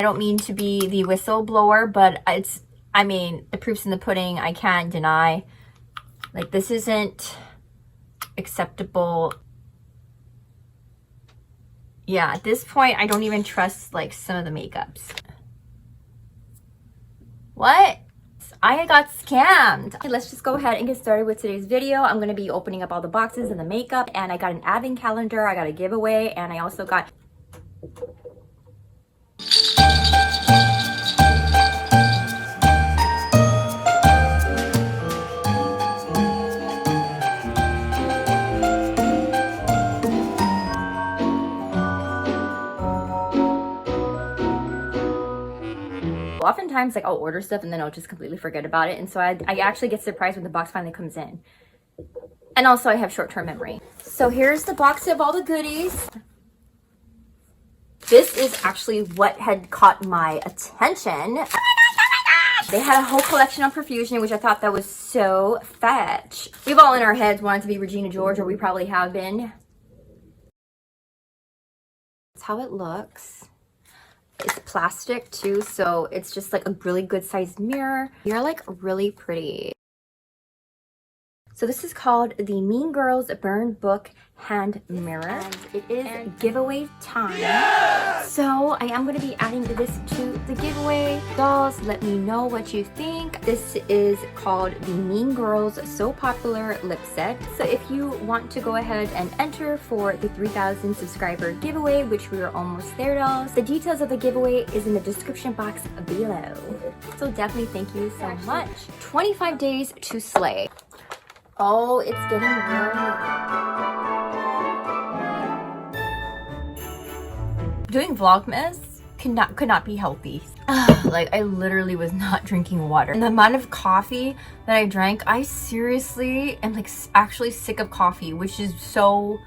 I don't mean to be the whistleblower, but I mean, the proof's in the pudding. I can't deny. Like, this isn't acceptable. Yeah, at this point, I don't even trust, like, some of the makeups. What? I got scammed. Okay, let's just go ahead and get started with today's video. I'm going to be opening up all the boxes and the makeup, and I got an advent calendar, I got a giveaway, and I also got... Oftentimes, like, I'll order stuff and then I'll just completely forget about it, and so I actually get surprised when the box finally comes in. And also I have short-term memory. So here's the box of all the goodies. This is actually what had caught my attention. Oh my gosh, they had a whole collection on Profusion, which I thought that was so fetch. We've all in our heads wanted to be Regina George, or we probably have been. That's how it looks. It's plastic too, so it's just like a really good sized mirror. You're like really pretty. So this is called the Mean Girls Burn Book Hand Mirror. And it is giveaway time. Yes! So I am going to be adding this to the giveaway. Dolls, let me know what you think. This is called the Mean Girls So Popular Lip Set. So if you want to go ahead and enter for the 3,000 subscriber giveaway, which we are almost there, dolls, the details of the giveaway is in the description box below. So definitely thank you so much. 25 days to slay. Oh, it's getting warm. Doing Vlogmas could not be healthy. Like, I literally was not drinking water. And the amount of coffee that I drank, I seriously am like actually sick of coffee, which is so,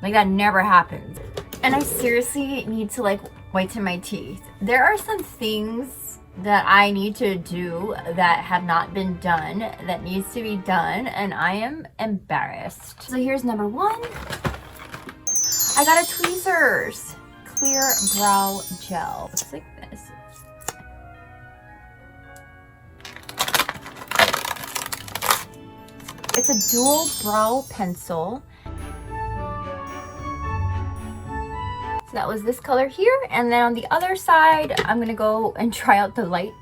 like, that never happens. And I seriously need to like whiten my teeth. There are some things that I need to do that have not been done, that needs to be done, and I am embarrassed. So here's number one. I got a Tweezers clear brow gel. Looks like this. It's a dual brow pencil. That was this color here, and then on the other side I'm gonna go and try out the light.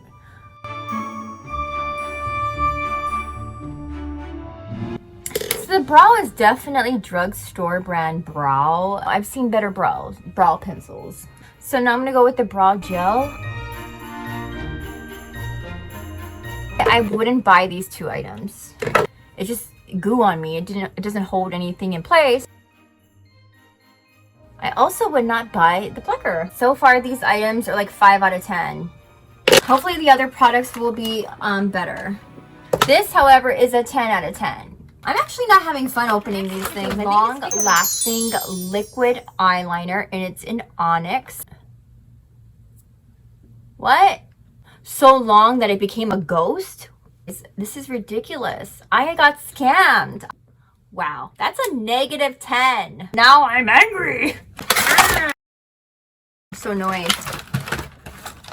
So the brow is definitely drugstore brand brow. I've seen better brow pencils. So now I'm gonna go with the brow gel. I wouldn't buy these two items. It just goo on me. It doesn't hold anything in place. I also would not buy the plucker. So far, these items are like 5 out of 10. Hopefully the other products will be better. This, however, is a 10 out of 10. I'm actually not having fun opening these things. Long-lasting liquid eyeliner, and it's in onyx. What? So long that it became a ghost? This is ridiculous. I got scammed. Wow, that's a negative 10. Now I'm angry. I'm so annoyed.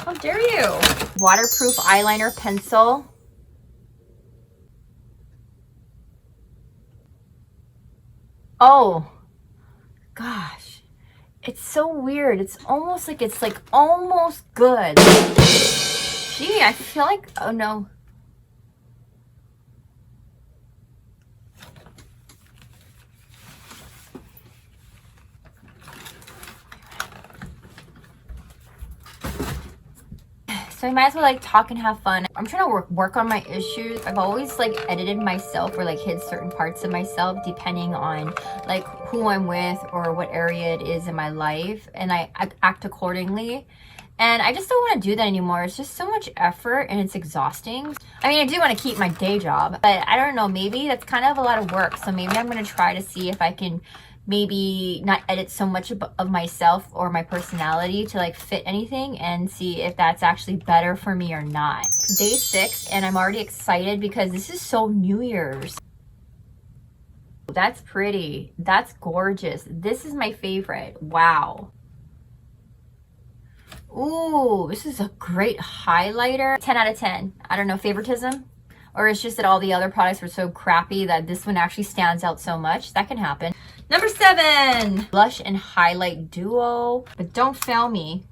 How dare you? Waterproof eyeliner pencil. Oh, gosh. It's so weird. It's almost like almost good. Gee, I feel like, oh no. So I might as well like talk and have fun. I'm trying to work on my issues. I've always like edited myself or like hid certain parts of myself depending on like who I'm with or what area it is in my life, and I act accordingly. And I just don't want to do that anymore. It's just so much effort and it's exhausting. I mean, I do want to keep my day job, but I don't know, maybe that's kind of a lot of work. So maybe I'm going to try to see if I can maybe not edit so much of myself or my personality to like fit anything, and see if that's actually better for me or not. Day 6, and I'm already excited because this is so New Year's. That's pretty. That's gorgeous. This is my favorite. Wow. Ooh, this is a great highlighter. 10 out of 10. I don't know, favoritism? Or it's just that all the other products were so crappy that this one actually stands out so much. That can happen. Number 7, blush and highlight duo. But don't fail me.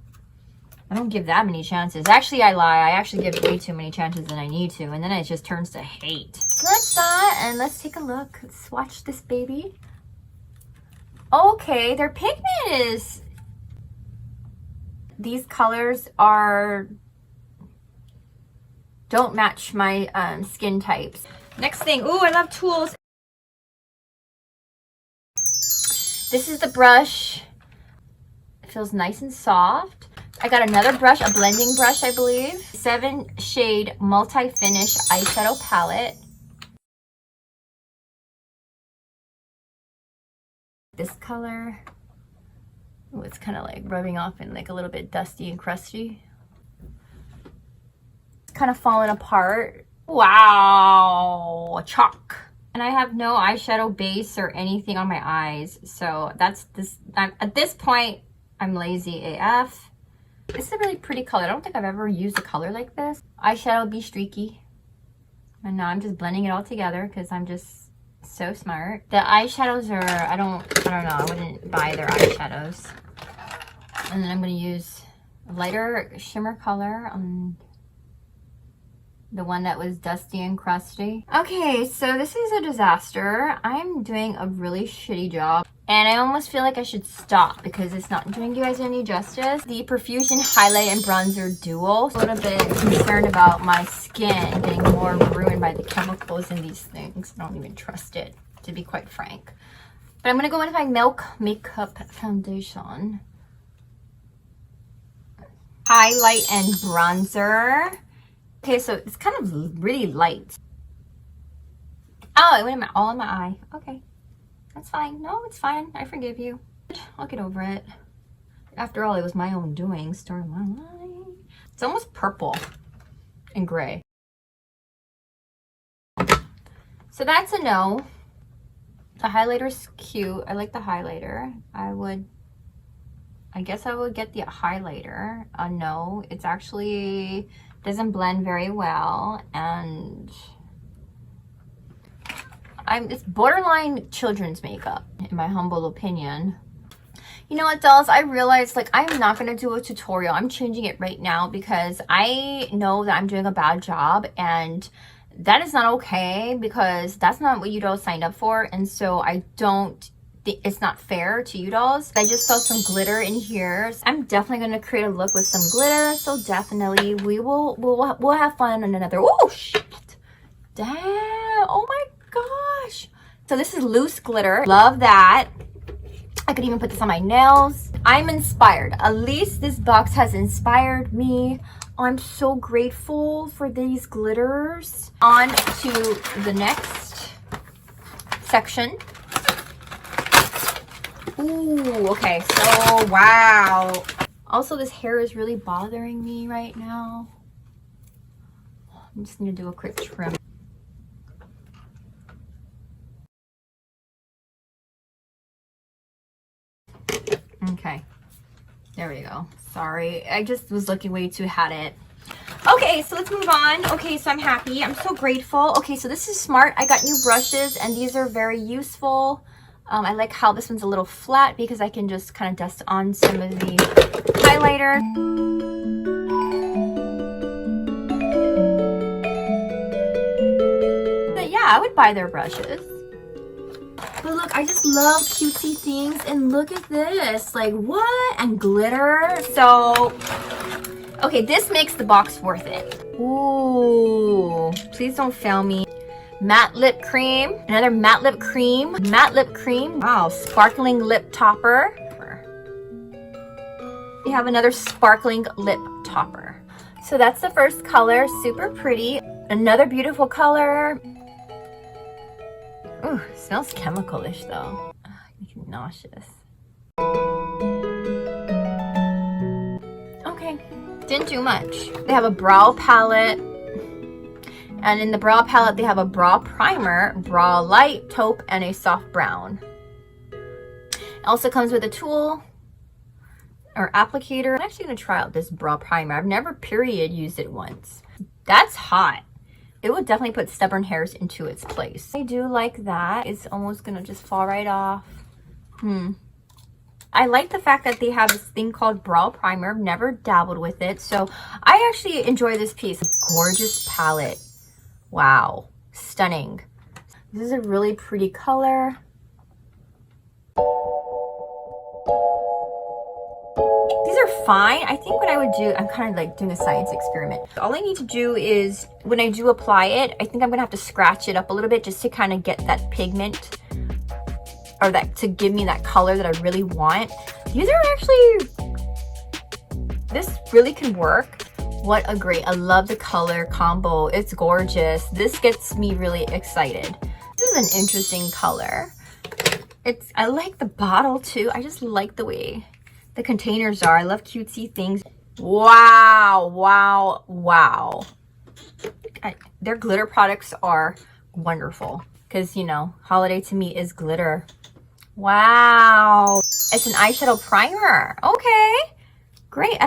I don't give that many chances. Actually, I lie. I actually give way too many chances than I need to. And then it just turns to hate. So that's that. And let's take a look. Let's swatch this baby. Okay, their pigment is... These colors are... don't match my skin types. Next thing. Ooh, I love tools. This is the brush. It feels nice and soft. I got another brush, a blending brush, I believe. 7 shade multi-finish eyeshadow palette. This color. Ooh, it's kind of like rubbing off and like a little bit dusty and crusty. It's kind of falling apart. Wow, chalk. And I have no eyeshadow base or anything on my eyes. So that's this. At this point, I'm lazy AF. This is a really pretty color. I don't think I've ever used a color like this. Eyeshadow be streaky. And now I'm just blending it all together because I'm just so smart. The eyeshadows are, I don't know. I wouldn't buy their eyeshadows. And then I'm going to use a lighter shimmer color on the one that was dusty and crusty. Okay, so this is a disaster. I'm doing a really shitty job. And I almost feel like I should stop because it's not doing you guys any justice. The Profusion Highlight and Bronzer Duo. A little bit concerned about my skin getting more ruined by the chemicals in these things. I don't even trust it, to be quite frank. But I'm going to go with my Milk Makeup Foundation. Highlight and bronzer. Okay, so it's kind of really light. Oh, it went all in my eye. Okay. That's fine. No, it's fine. I forgive you. I'll get over it. After all, it was my own doing. Story of my life. It's almost purple and gray. So that's a no. The highlighter's cute. I like the highlighter. I guess I would get the highlighter. A no. It's actually doesn't blend very well, and it's borderline children's makeup, in my humble opinion. You know what, dolls? I realized, like, I'm not going to do a tutorial. I'm changing it right now because I know that I'm doing a bad job, and that is not okay because that's not what you dolls signed up for. And so I don't think it's not fair to you dolls. I just saw some glitter in here. So I'm definitely going to create a look with some glitter. So definitely we'll have fun on another. Oh, shit. Damn. Oh, my gosh. So this is loose glitter. Love that. I could even put this on my nails. I'm inspired. At least this box has inspired me. I'm so grateful for these glitters. On to the next section. Ooh, okay. So, wow. Also, this hair is really bothering me right now. I'm just going to do a quick trim. Okay, there we go. Sorry, I just was looking way too had it. Okay, so let's move on. Okay, so I'm happy. I'm so grateful. Okay, so this is smart. I got new brushes, and these are very useful. I like how this one's a little flat because I can just kind of dust on some of the highlighter. But yeah, I would buy their brushes. But look, I just love cutesy things, and look at this, like what? And glitter. So, okay, this makes the box worth it. Ooh, please don't fail me. Matte lip cream, another matte lip cream, matte lip cream. Wow, sparkling lip topper. We have another sparkling lip topper. So that's the first color, super pretty. Another beautiful color. Ooh, smells chemical-ish though. Makes me nauseous. Okay, didn't do much. They have a brow palette. And in the brow palette, they have a brow primer, brow light, taupe, and a soft brown. It also comes with a tool. or applicator. I'm actually going to try out this brow primer. I've never period used it once. That's hot. It would definitely put stubborn hairs into its place. I do like that. It's almost going to just fall right off. I like the fact that they have this thing called brow primer. I've never dabbled with it. So I actually enjoy this piece. Gorgeous palette. Wow. Stunning. This is a really pretty color. These are fine. I think what I would do, I'm kind of like doing a science experiment. All I need to do is, when I do apply it, I think I'm gonna have to scratch it up a little bit just to kind of get that pigment, or that to give me that color that I really want. These are actually, this really can work. What a great, I love the color combo. It's gorgeous. This gets me really excited. This is an interesting color. I like the bottle too. I just like the way the containers are. I love cutesy things. Wow, wow, wow. Their glitter products are wonderful because, you know, holiday to me is glitter. Wow. It's an eyeshadow primer. Okay. Great.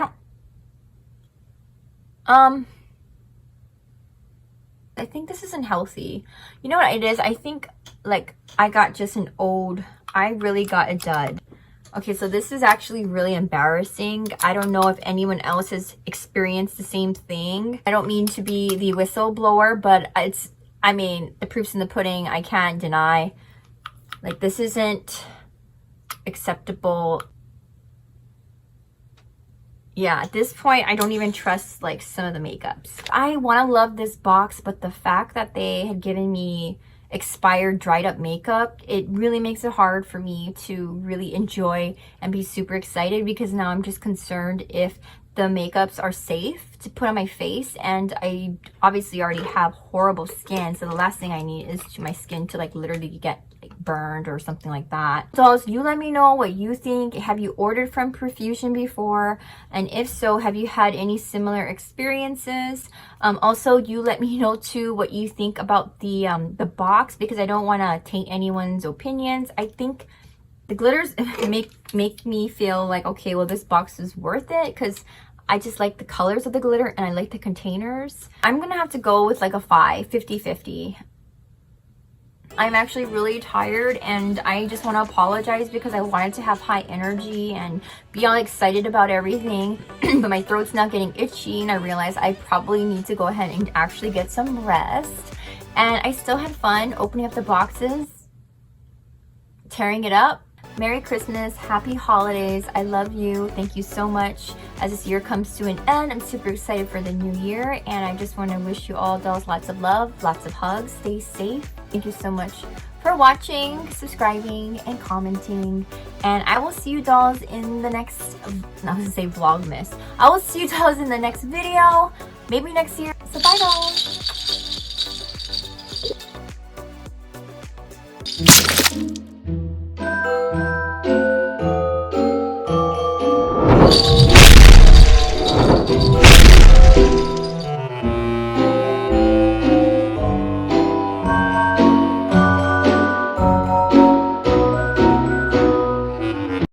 I think this isn't healthy. You know what it is? I think like I got just an old, I really got a dud. Okay, so this is actually really embarrassing. I don't know if anyone else has experienced the same thing. I don't mean to be the whistleblower, but I mean, the proof's in the pudding. I can't deny. Like, this isn't acceptable. Yeah, at this point, I don't even trust like some of the makeups. I want to love this box, but the fact that they had given me expired dried up makeup, it really makes it hard for me to really enjoy and be super excited, because now I'm just concerned if the makeups are safe to put on my face, and I obviously already have horrible skin, so the last thing I need is my skin to like literally get like burned or something like that. So you let me know what you think. Have you ordered from Profusion before, and if so, have you had any similar experiences? Also, you let me know too what you think about the box, because I don't want to taint anyone's opinions. I think the glitters make me feel like, okay, well, this box is worth it, because I just like the colors of the glitter and I like the containers. I'm gonna have to go with like a 50-50. I'm actually really tired, and I just want to apologize because I wanted to have high energy and be all excited about everything, but my throat's not getting itchy, and I realized I probably need to go ahead and actually get some rest. And I still had fun opening up the boxes, tearing it up. Merry Christmas, happy holidays, I love you, thank you so much. As this year comes to an end, I'm super excited for the new year, and I just want to wish you all dolls lots of love, lots of hugs, stay safe. Thank you so much for watching, subscribing, and commenting, and I will see you dolls in the next, I was gonna say Vlogmas. I will see you dolls in the next video, maybe next year, so bye dolls.